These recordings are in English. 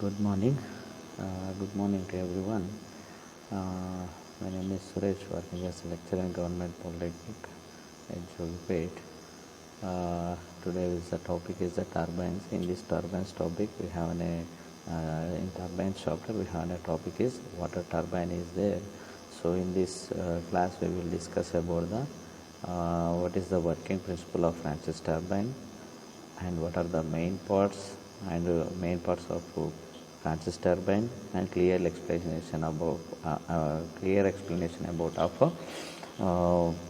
Good morning. Good morning to everyone. My name is Suresh, working as a lecturer in Government Polytechnic in Jogipet. Today the topic is the turbines. In this turbines topic, we have in turbines chapter we have a topic is water turbine is there. So in this class we will discuss about the what is the working principle of Francis turbine, and what are the main parts of Francis turbine, and clear explanation about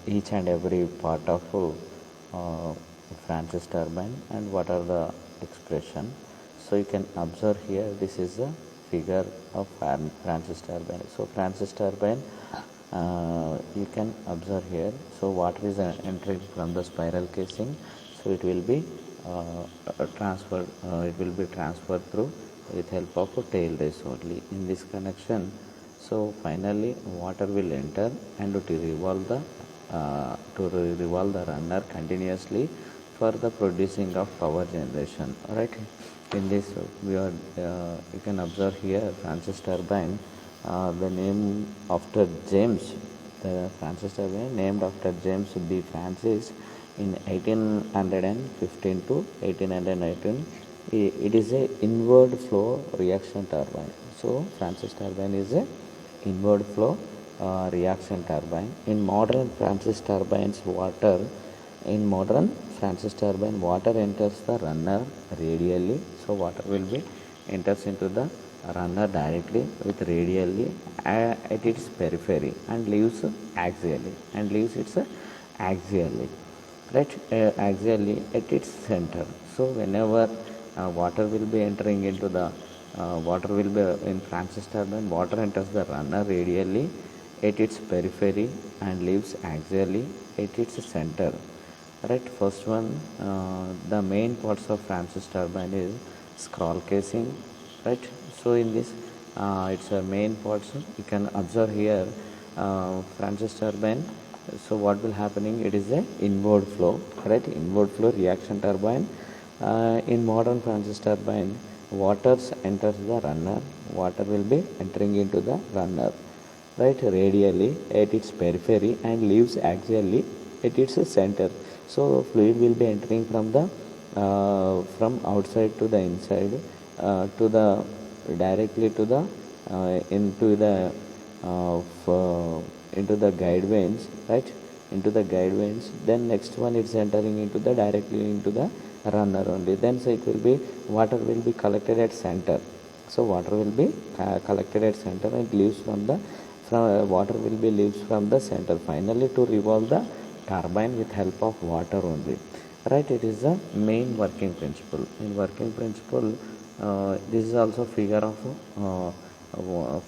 each and every part of Francis turbine and what are the expression. So you can observe here, this is the figure of Francis turbine. So Francis turbine, you can observe here. So water is entering from the spiral casing, so it will be transferred. It will be transferred through with help of a tail race only. In this connection, so finally water will enter and to revolve the runner continuously for the producing of power generation. Right. In this, you can observe here Francis turbine. The name after James, the Francis turbine named after James B. Francis in 1815 to 1819. It is a inward flow reaction turbine. So Francis turbine is a inward flow reaction turbine. In modern Francis turbine, water enters the runner radially. So water will be enters into the runner directly with radially at its periphery and leaves axially right, axially at its center. So whenever water will be entering into the water will be in Francis turbine, water enters the runner radially at its periphery and leaves axially at its center. Right. First one, the main parts of Francis turbine is scroll casing. Right. So in this, it's a main parts. You can observe here Francis turbine. So what will happening? It is a inward flow, right? Inward flow reaction turbine. In modern Francis turbine, water enters the runner. Water will be entering into the runner, right? Radially at its periphery and leaves axially at its center. So fluid will be entering from the from outside to the inside to the directly to the into the guide vanes, right? Into the guide vanes. Then next one it's entering into the directly into the runner only. Then so it will be water will be collected at center. So water will be collected at center and leaves from the water will be leaves from the center finally to revolve the turbine with help of water only. Right. It is the main working principle. In working principle, this is also figure of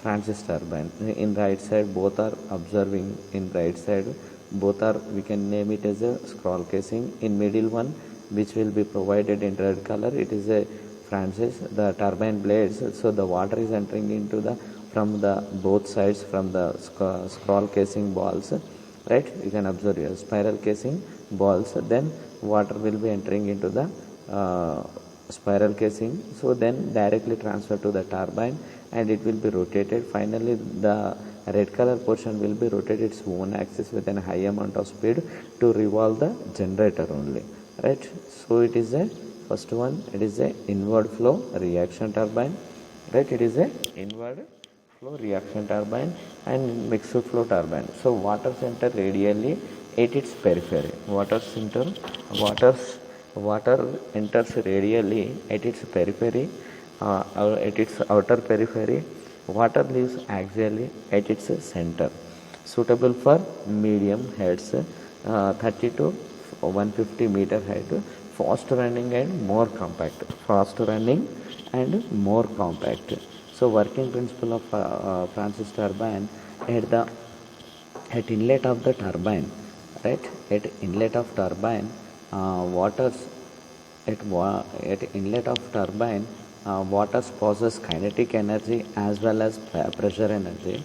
Francis turbine. In right side both are observing. In right side both are, we can name it as a scroll casing. In middle one, which will be provided in red color, it is a Francis, the turbine blades. So the water is entering into the from the both sides from the scroll casing balls, right? You can observe here spiral casing balls. Then water will be entering into the spiral casing. So then directly transfer to the turbine and it will be rotated. Finally the red color portion will be rotated its own axis with a high amount of speed to revolve the generator only, right? So it is a first one, it is a inward flow reaction turbine, right? It is a inward flow reaction turbine and mixed flow turbine. So water center radially at its periphery. Water enters radially at its periphery, or at its outer periphery. Water leaves axially at its center. Suitable for medium heads, 30 to 150 meter height, fast running and more compact. So working principle of Francis turbine at the at inlet of the turbine, right? At inlet of turbine, waters at inlet of turbine, water possesses kinetic energy as well as pressure energy,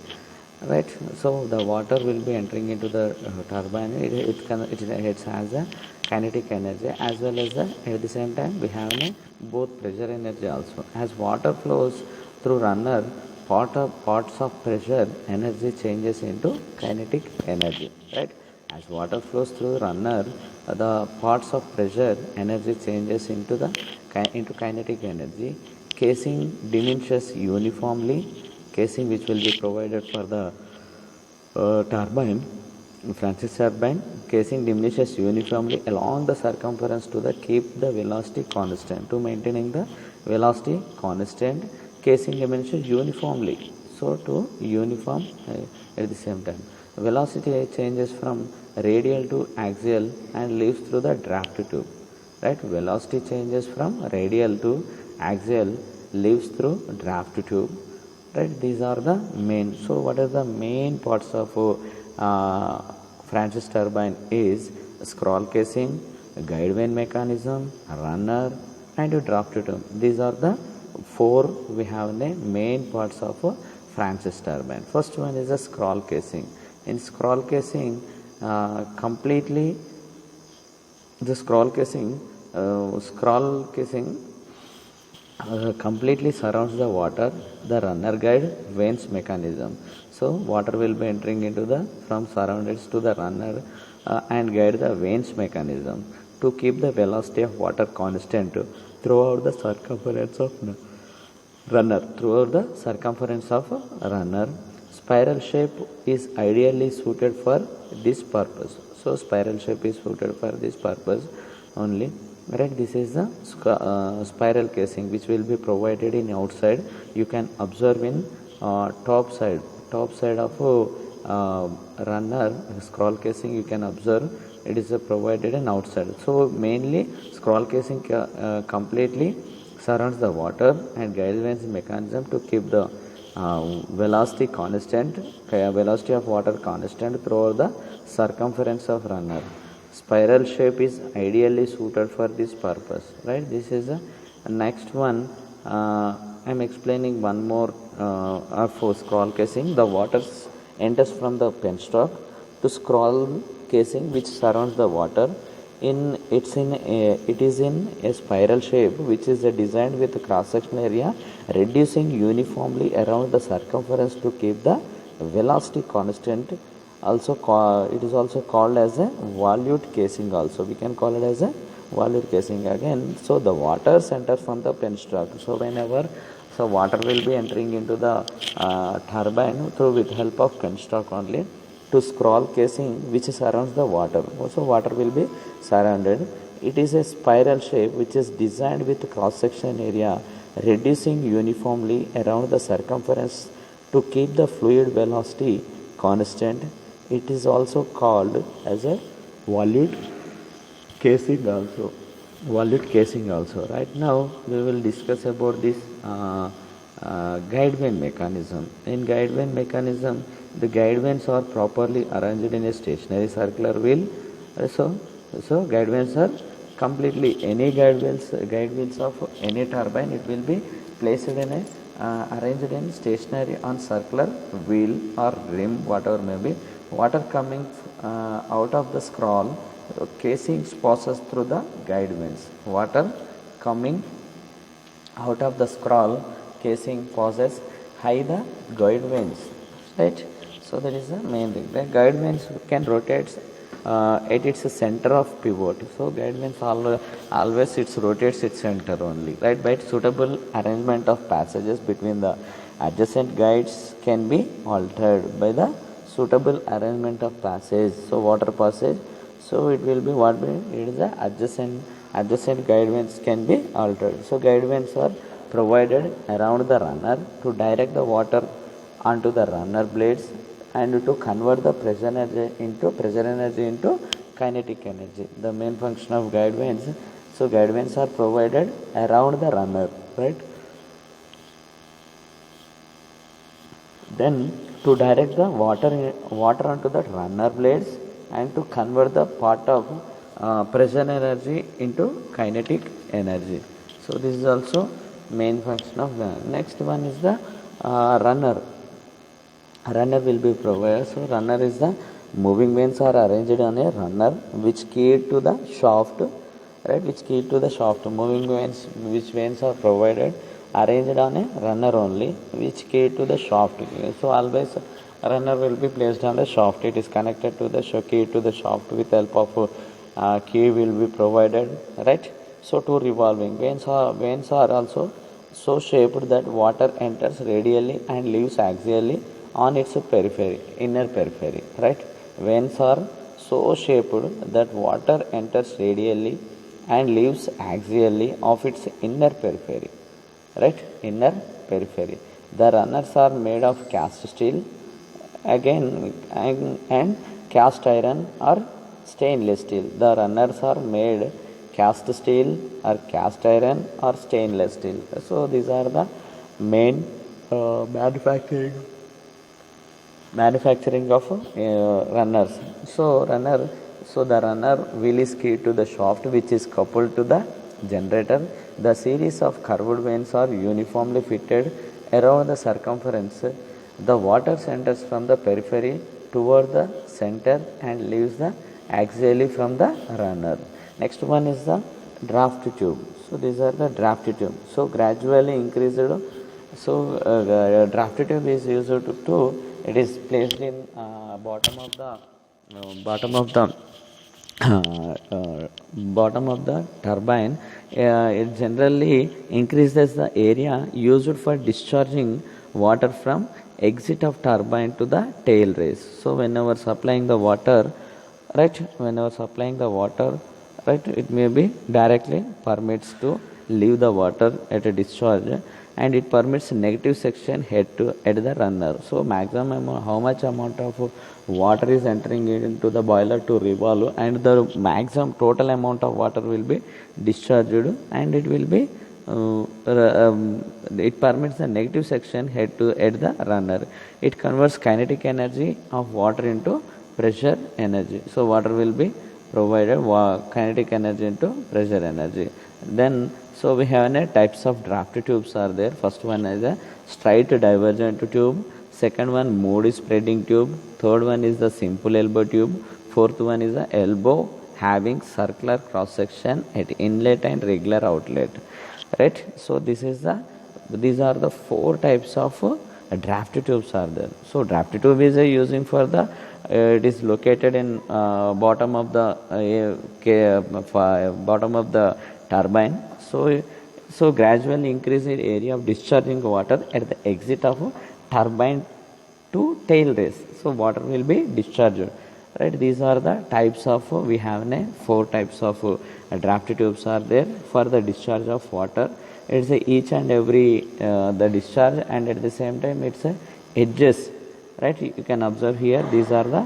right? So the water will be entering into the turbine. It has a kinetic energy, as well as at the same time we have both pressure energy also. As water flows through runner, parts of pressure energy changes into kinetic energy, right? As water flows through runner, the parts of pressure energy changes into kinetic energy. Casing diminishes uniformly. Casing which will be provided for the turbine, Francis turbine, casing diminishes uniformly along the circumference to keep the velocity constant. To maintaining the velocity constant, casing diminishes uniformly. So to uniform at the same time. Velocity changes from radial to axial and leaves through the draft tube. Right? Velocity changes from radial to axial, leaves through draft tube. Right? These are the main. So what are the main parts of uh, Francis turbine is scroll casing, guide vane mechanism, runner, and a draft tube. These are the four we have the main parts of Francis turbine. First one is a scroll casing. In scroll casing, completely the scroll casing completely surrounds the water, the runner guide vanes mechanism. So water will be entering into the from surroundings to the runner and guide the vanes mechanism to keep the velocity of water constant throughout the circumference of runner. Spiral shape is ideally suited for this purpose. So spiral shape is suited for this purpose only. Right, this is the spiral casing which will be provided in outside. You can observe in top side of runner scroll casing. You can observe it is provided in outside. So mainly scroll casing completely surrounds the water and guide vanes mechanism to keep the velocity constant, velocity of water constant throughout the circumference of runner. Spiral shape is ideally suited for this purpose, right? This is the next one. I am explaining one more for scroll casing. The water enters from the penstock to scroll casing which surrounds the water. It is in a spiral shape which is designed with cross section area reducing uniformly around the circumference to keep the velocity constant. It is also called as a volute casing also. We can call it as a volute casing again. So the water enters from the penstock. So whenever water will be entering into the turbine through with help of penstock only to scroll casing which surrounds the water. Also water will be surrounded. It is a spiral shape which is designed with cross section area reducing uniformly around the circumference to keep the fluid velocity constant. It is also called as a volute casing also. Volute casing also. Right now we will discuss about this guide vane mechanism. In guide vane mechanism, the guide vanes are properly arranged in a stationary circular wheel. So guide vanes are completely any guide wheels of any turbine. It will be placed in a arranged in stationary on circular wheel or rim, whatever may be. Water coming out of the scroll casing passes through the guide vanes. Water coming out of the scroll casing passes high the guide vanes, right? So that is the main thing. The guide vanes can rotate at its center of pivot. So guide vanes always it rotates its center only, right? By suitable arrangement of passages between the adjacent guides can be altered by the suitable arrangement of passage. So water passage. So it will be what it is the adjacent guide vanes can be altered. So guide vanes are provided around the runner to direct the water onto the runner blades and to convert the pressure energy into kinetic energy. The main function of guide vanes. So guide vanes are provided around the runner, right? Then to direct the water onto the runner blades and to convert the part of pressure energy into kinetic energy. So this is also main function of the next one is the runner. Runner will be provided. So runner is the Moving vanes are arranged on a runner which key to the shaft, right? Which key to the shaft. Moving vanes, which vanes are provided arranged on a runner only, which key to the shaft. So always runner will be placed on the shaft. It is connected to the key to the shaft with help of key will be provided, right? So two revolving vanes are also so shaped that water enters radially and leaves axially on its periphery, inner periphery, right? Veins are so shaped that water enters radially and leaves axially of its inner periphery, right? Inner periphery. The runners are made of cast steel again and cast iron or stainless steel. The runners are made cast steel or cast iron or stainless steel. So these are the main manufacturing of runners. So the runner wheel is key to the shaft which is coupled to the generator. The series of curved vanes are uniformly fitted around the circumference. The water enters from the periphery toward the center and leaves the axially from the runner. Next one is the draft tube. So these are the draft tube. So gradually increased. So draft tube is used to it is placed in bottom of the bottom of the turbine. It generally increases the area used for discharging water from exit of turbine to the tail race. So whenever supplying the water, right, it may be directly permits to leave the water at a discharge, and it permits negative section head to at the runner. So maximum how much amount of water is entering into the boiler to revolve, and the maximum total amount of water will be discharged, and it will be it permits the negative section head to at the runner. It converts kinetic energy of water into pressure energy. So water will be provided kinetic energy into pressure energy. Then so we have types of draft tubes are there. First one is a straight divergent tube. Second one moody spreading tube. Third one is the simple elbow tube. Fourth one is the elbow having circular cross section at inlet and regular outlet. Right. So these are the four types of draft tubes are there. So draft tube is using for the it is located in bottom of the bottom of the turbine. So gradually increase the area of discharging water at the exit of turbine to tail race. So water will be discharged. Right. These are the types of we have four types of draft tubes are there for the discharge of water. It's each and every the discharge, and at the same time it's edges. Right. You can observe here. These are the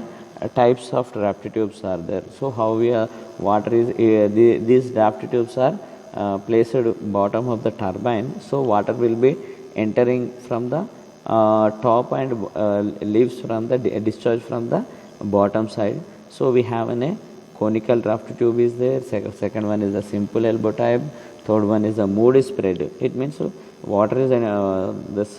types of draft tubes are there. So how we water is these draft tubes are placed bottom of the turbine. So water will be entering from the top and leaves from the discharge from the bottom side. So we have a conical draft tube is there. Second one is a simple elbow type. Third one is a moody spread. It means water is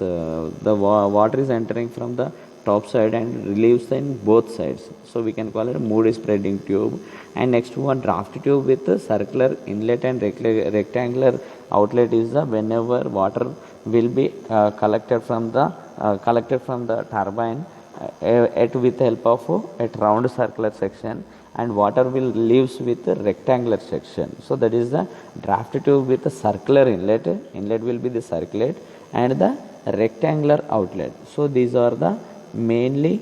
water is entering from the top side and relieves in both sides. So we can call it a moody spreading tube. And next one draft tube with a circular inlet and rectangular outlet is the whenever water will be collected from the turbine with help of a round circular section, and water will leaves with a rectangular section. So that is the draft tube with a circular inlet. Inlet will be the circulate and the rectangular outlet. So these are the mainly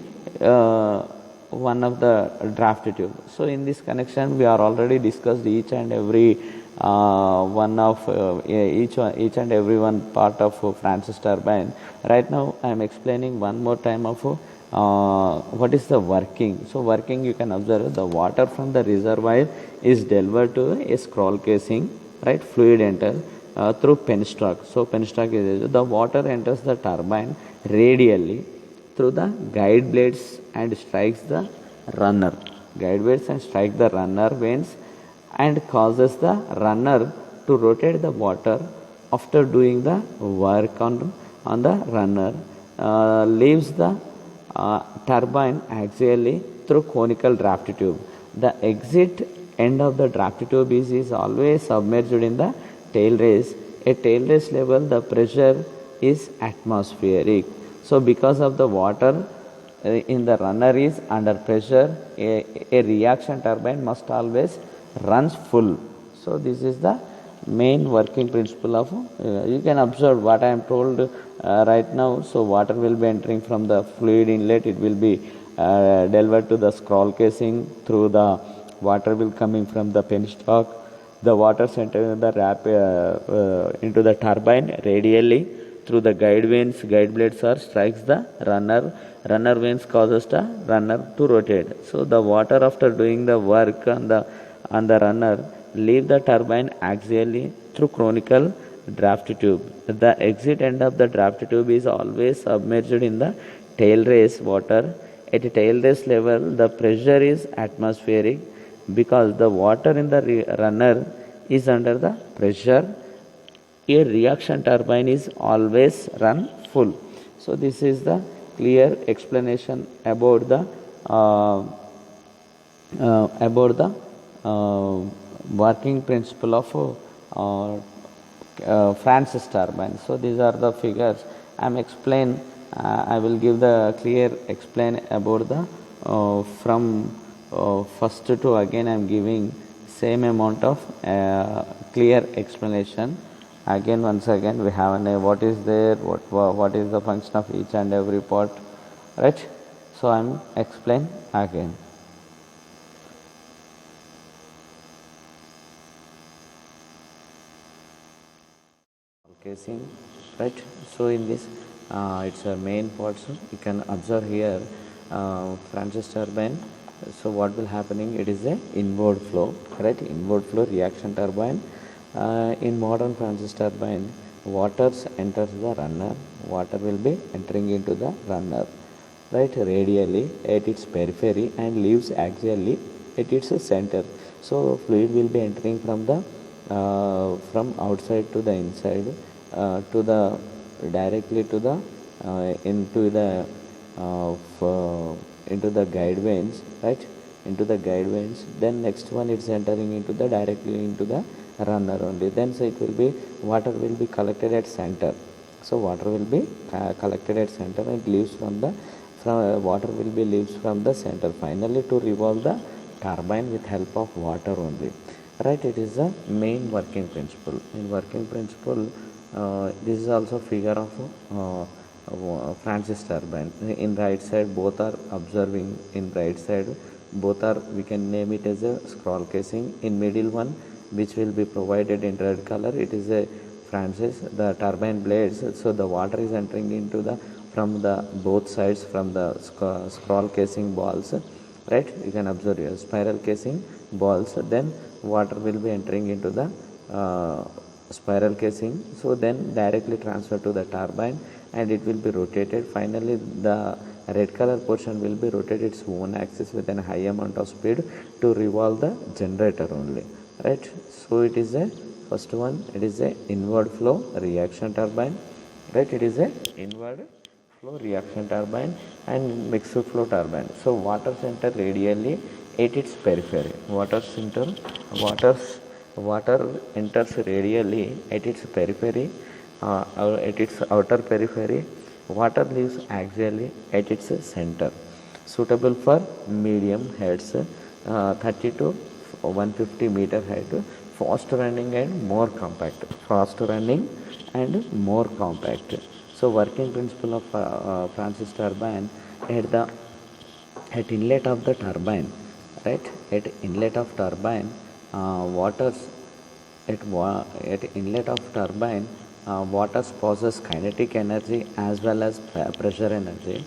one of the draft tube. So in this connection we are already discussed each and every one of each and every one part of Francis turbine. Right now I am explaining one more time of what is the working. So working, you can observe the water from the reservoir is delivered to a scroll casing, right? Fluid enter through penstock. So penstock is the water enters the turbine radially through the guide blades and strikes the runner. Guide blades and strike the runner vanes and causes the runner to rotate the water. After doing the work on the runner, leaves the turbine axially through conical draft tube. The exit end of the draft tube is always submerged in the tail race. At tail race level, the pressure is atmospheric. So because of the water in the runner is under pressure, a reaction turbine must always runs full. So this is the main working principle of you can observe what I am told right now. So water will be entering from the fluid inlet, it will be delivered to the scroll casing through the water will coming from the penstock, the water center the into the turbine radially through the guide vanes, guide blades or strikes the runner vanes causes the runner to rotate. So the water after doing the work on the runner leave the turbine axially through conical draft tube. The exit end of the draft tube is always submerged in the tail race water. At tail race level, the pressure is atmospheric because the water in the runner is under the pressure. A reaction turbine is always run full. So this is the clear explanation about the working principle of Francis turbine. So these are the figures I am explain. I will give the clear explain about the from first to again I am giving same amount of clear explanation. Again once again we have what is there, what is the function of each and every part, right? So I am explain again. Casing, right? So in this it's a main part. So you can observe here Francis turbine. So what will happening, it is a inward flow, right? Inward flow reaction turbine. In modern Francis turbine, water enters the runner, water will be entering into the runner, right, radially at its periphery and leaves axially at its center. So fluid will be entering from the from outside to the inside to the directly to the into the guide vanes, right, into the guide vanes. Then next one it's entering into the directly into the runner only. Then so it will be water will be collected at center. So water will be collected at center and leaves from the water will be leaves from the center finally to revolve the turbine with help of water only, right? It is the main working principle. In working principle, this is also figure of Francis turbine. In right side both are observing, in right side both are, we can name it as a scroll casing. In middle one which will be provided in red color, it is a Francis, the turbine blades. So the water is entering into the from the both sides from the scroll casing balls, right? You can observe here spiral casing balls. Then water will be entering into the spiral casing. So then directly transfer to the turbine and it will be rotated. Finally the red color portion will be rotated its own axis with a high amount of speed to revolve the generator only, right? So it is a first one, it is a inward flow reaction turbine, right? It is a inward flow reaction turbine and mixed flow turbine. So water center radially at its periphery. Water enters radially at its periphery or at its outer periphery. Water leaves axially at its center. Suitable for medium heads, 30 to 150 meter height, fast running and more compact. Fast running and more compact. So working principle of Francis turbine at inlet of the turbine, right? At inlet of turbine, waters at inlet of turbine, water possesses kinetic energy as well as pressure energy,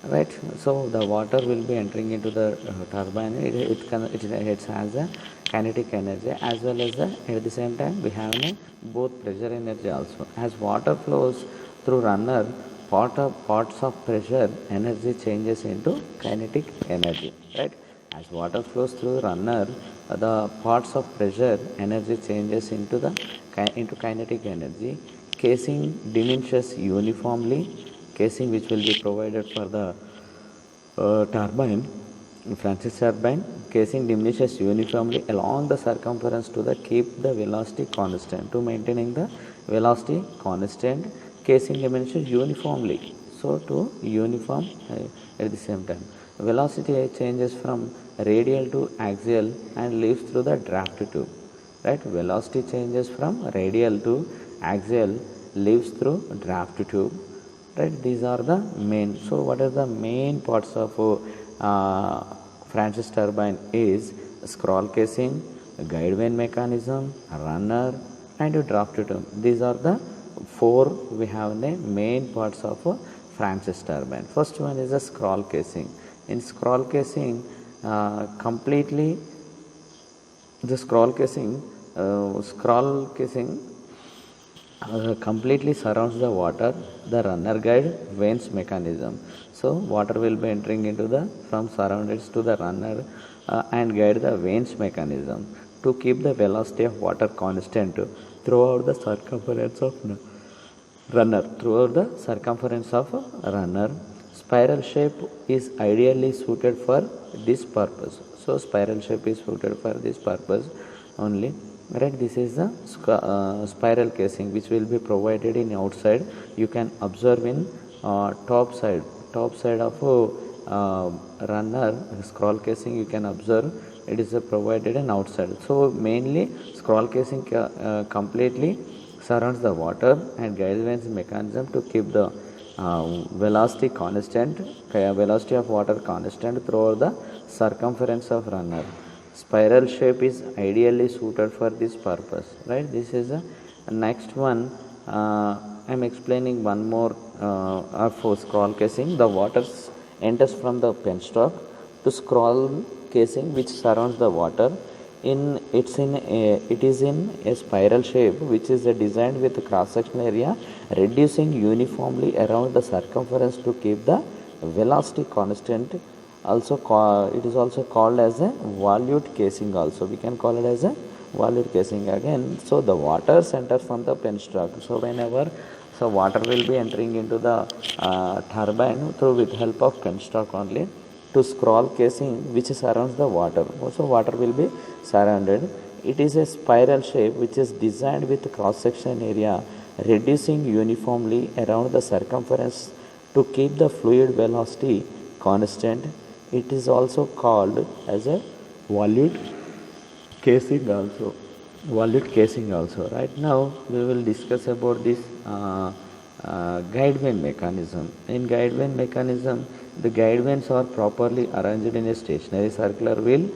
right? So the water will be entering into the turbine. It has a kinetic energy as well as at the same time we have both pressure energy also. As water flows through runner, parts of pressure energy changes into kinetic energy, right? As water flows through runner, the parts of pressure energy changes into kinetic energy. Casing diminishes uniformly. Casing which will be provided for the turbine Francis turbine casing diminishes uniformly along the circumference to the keep the velocity constant. To maintaining the velocity constant, casing diminishes uniformly. So to uniform at the same time. Velocity changes from radial to axial and leaves through the draft tube. Right? Velocity changes from radial to axial leaves through draft tube. Right? These are the main. So what are the main parts of Francis turbine is scroll casing, guide vane mechanism, runner, and a draft tube. These are the four we have the main parts of Francis turbine. First one is a scroll casing. In scroll casing, completely the scroll casing completely surrounds the water, the runner guide vanes mechanism. So water will be entering into the from surroundings to the runner and guide the vanes mechanism to keep the velocity of water constant throughout the circumference of runner. Spiral shape is ideally suited for this purpose. So spiral shape is suited for this purpose only. Right, this is the spiral casing which will be provided in outside. You can observe in top side of runner scroll casing. You can observe it is provided in outside. So mainly scroll casing completely surrounds the water and guide vanes mechanism to keep the velocity constant, velocity of water constant throughout the circumference of runner. Spiral shape is ideally suited for this purpose. Right, this is the next one. I am explaining one more for scroll casing. The water enters from the penstock to scroll casing which surrounds the water. It is in a spiral shape which is designed with cross section area reducing uniformly around the circumference to keep the velocity constant. It is also called as a volute casing. Also we can call it as a volute casing again. So the water enters from the penstock. So whenever water will be entering into the turbine through with help of penstock only to scroll casing which surrounds the water. Also water will be surrounded. It is a spiral shape which is designed with cross section area reducing uniformly around the circumference to keep the fluid velocity constant. It is also called as a volute casing also. Right now we will discuss about this guide vane mechanism. In guide vane mechanism, the guide vanes are properly arranged in a stationary circular wheel.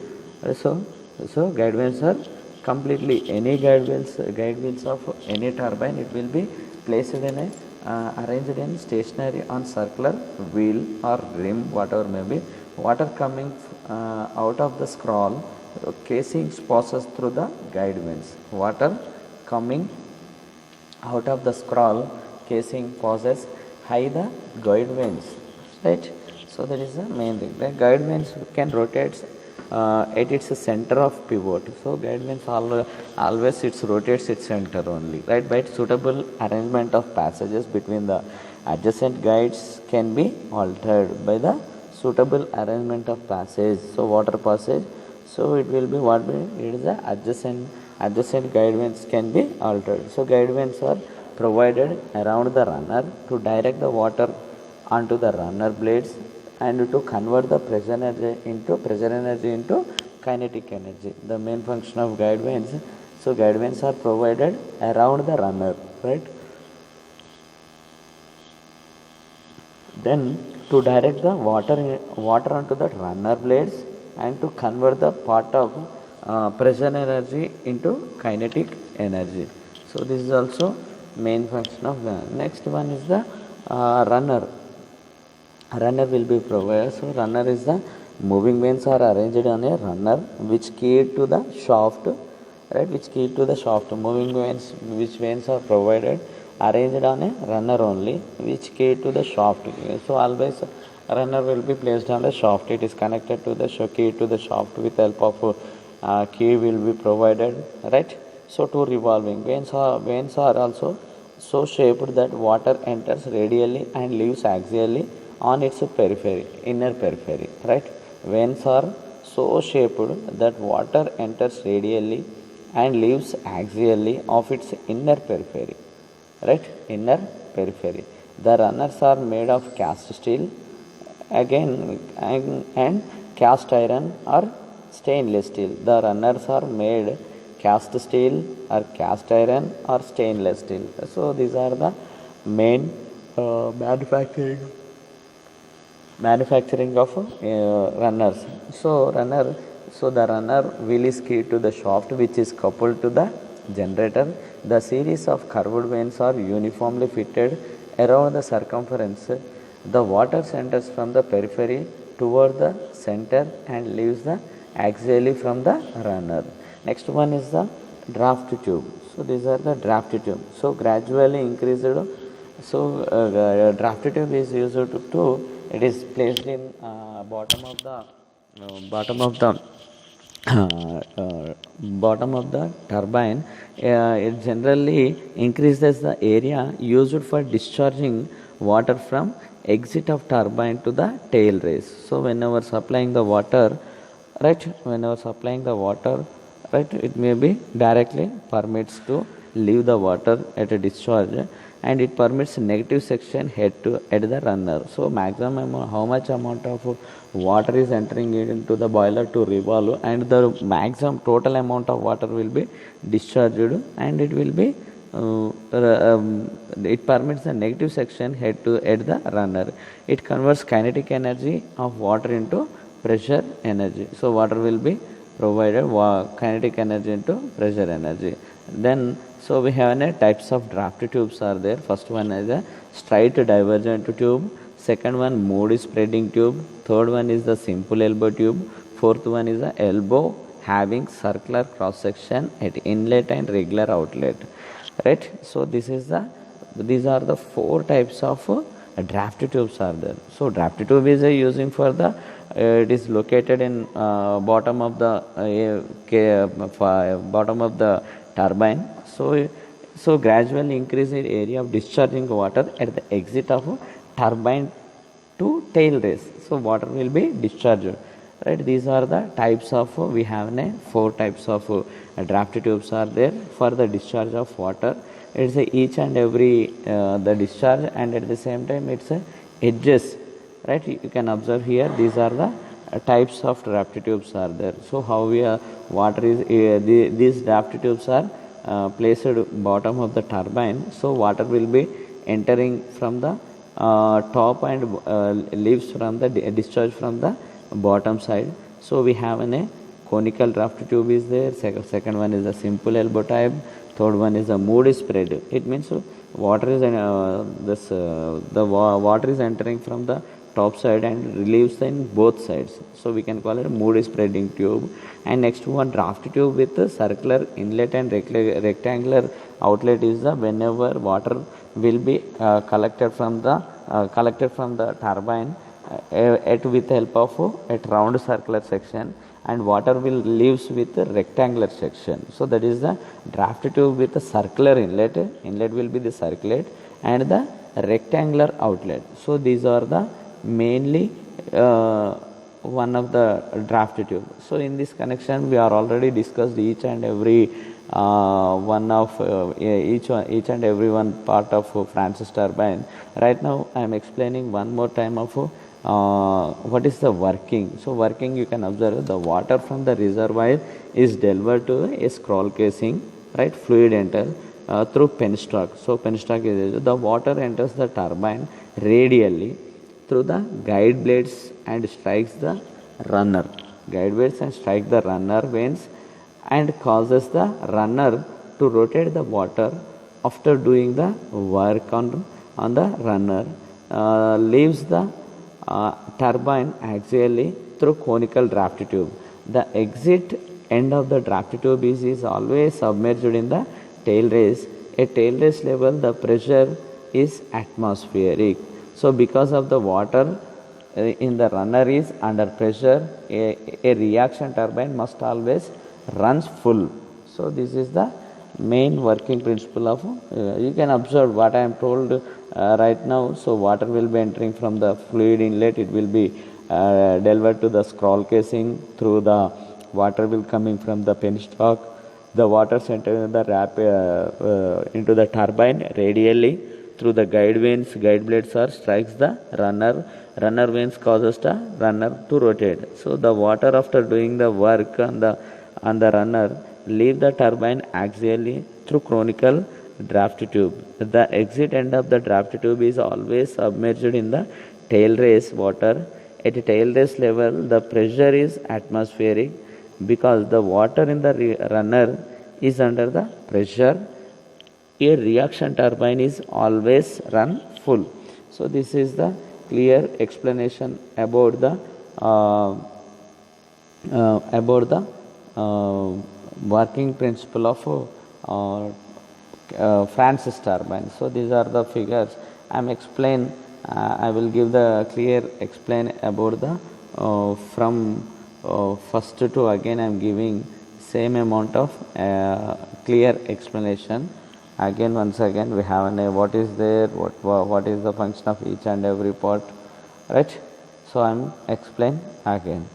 So guide vanes are completely any guide wheels of any turbine, it will be placed in a arranged in stationary on circular wheel or rim, whatever may be. Water coming out of the scroll casing passes through the guide vanes. Water coming out of the scroll casing passes high the guide vanes. Right. So that is the main thing. The guide vanes can rotate at its center of pivot. So guide vanes always it rotates its center only. Right. By suitable arrangement of passages between the adjacent guides can be altered by the suitable arrangement of passage. So water passage. So it will be it is the adjacent guide vanes can be altered. So guide vanes are provided around the runner to direct the water onto the runner blades and to convert the pressure energy into kinetic energy. The main function of guide vanes. So guide vanes are provided around the runner, right? Then to direct the water onto the runner blades and to convert the part of pressure energy into kinetic energy. So this is also main function of the next one is the runner. Runner will be provided. So runner is the moving vanes are arranged on a runner which key to the shaft, right? Which key to the shaft. Moving vanes, which vanes are provided arranged on a runner only, which key to the shaft. So always runner will be placed on the shaft. It is connected to the key to the shaft with help of key will be provided, right? So two revolving vanes are also so shaped that water enters radially and leaves axially on its periphery, inner periphery, right? Veins are so shaped that water enters radially and leaves axially of its inner periphery. Right? Inner periphery. The runners are made of cast steel again and cast iron or stainless steel. The runners are made cast steel or cast iron or stainless steel. So these are the main manufacturing of runners. So the runner wheel is key to the shaft which is coupled to the generator. The series of curved vanes are uniformly fitted around the circumference. The water enters from the periphery toward the center and leaves the axially from the runner. Next one is the draft tube. So these are the draft tube. So gradually increased. So draft tube is used to it is placed in bottom of the bottom of the turbine. It generally increases the area used for discharging water from exit of turbine to the tail race. So whenever supplying the water, right, it may be directly permits to leave the water at a discharge, and it permits negative section head to at the runner. So maximum how much amount of water is entering into the boiler to revolve, and the maximum total amount of water will be discharged, and it will be it permits the negative section head to at the runner. It converts kinetic energy of water into pressure energy. So water will be provided kinetic energy into pressure energy. Then so we have types of draft tubes are there. First one is a straight divergent tube. Second one moody spreading tube. Third one is the simple elbow tube. Fourth one is the elbow having circular cross section at inlet and regular outlet. Right. So these are the four types of draft tubes are there. So draft tube is using for the it is located in bottom of the turbine. So gradually increase the area of discharging water at the exit of turbine to tail race. So water will be discharged. Right. These are the types of we have four types of draft tubes are there for the discharge of water. It's each and every the discharge, and at the same time it's edges. Right, you can observe here these are the types of draft tubes are there. So how we water is these draft tubes are placed bottom of the turbine. So water will be entering from the top and leaves from the discharge from the bottom side. So we have a conical draft tube is there. Second one is a simple elbow type. Third one is a moody spread. It means water is water is entering from the top side and relieves in both sides. So we can call it a moody spreading tube. And next one draft tube with a circular inlet and rectangular outlet is the whenever water will be collected from the turbine with help of a round circular section, and water will leaves with a rectangular section. So that is the draft tube with a circular inlet. Inlet will be the circulate and the rectangular outlet. So these are the mainly one of the draft tube. So in this connection we are already discussed each and every one of each and every one part of Francis turbine. Right now I am explaining one more time of what is the working. So working, you can observe the water from the reservoir is delivered to a scroll casing, right? Fluid enter through penstock. So penstock is the water enters the turbine radially through the guide blades and strikes the runner. Guide blades and strike the runner vanes and causes the runner to rotate the water. After doing the work on the runner, leaves the turbine axially through conical draft tube. The exit end of the draft tube is always submerged in the tail race. At tail race level, the pressure is atmospheric. So because of the water in the runner is under pressure, a reaction turbine must always runs full. So this is the main working principle of you can observe what I am told right now. So water will be entering from the fluid inlet, it will be delivered to the scroll casing through the water will coming from the penstock. The water entering the into the turbine radially through the guide vanes. Guide blades are strikes the runner. Runner vanes causes the runner to rotate. So the water after doing the work on the runner leave the turbine axially through conical draft tube. The exit end of the draft tube is always submerged in the tail race water. At tail race level, the pressure is atmospheric because the water in the runner is under the pressure. A reaction turbine is always run full. So this is the clear explanation about the working principle of Francis turbine. So these are the figures I am explain. I will give the clear explain about the from first to again I am giving same amount of clear explanation. Again once again we have what is there, what is the function of each and every part, right? So I am explain again.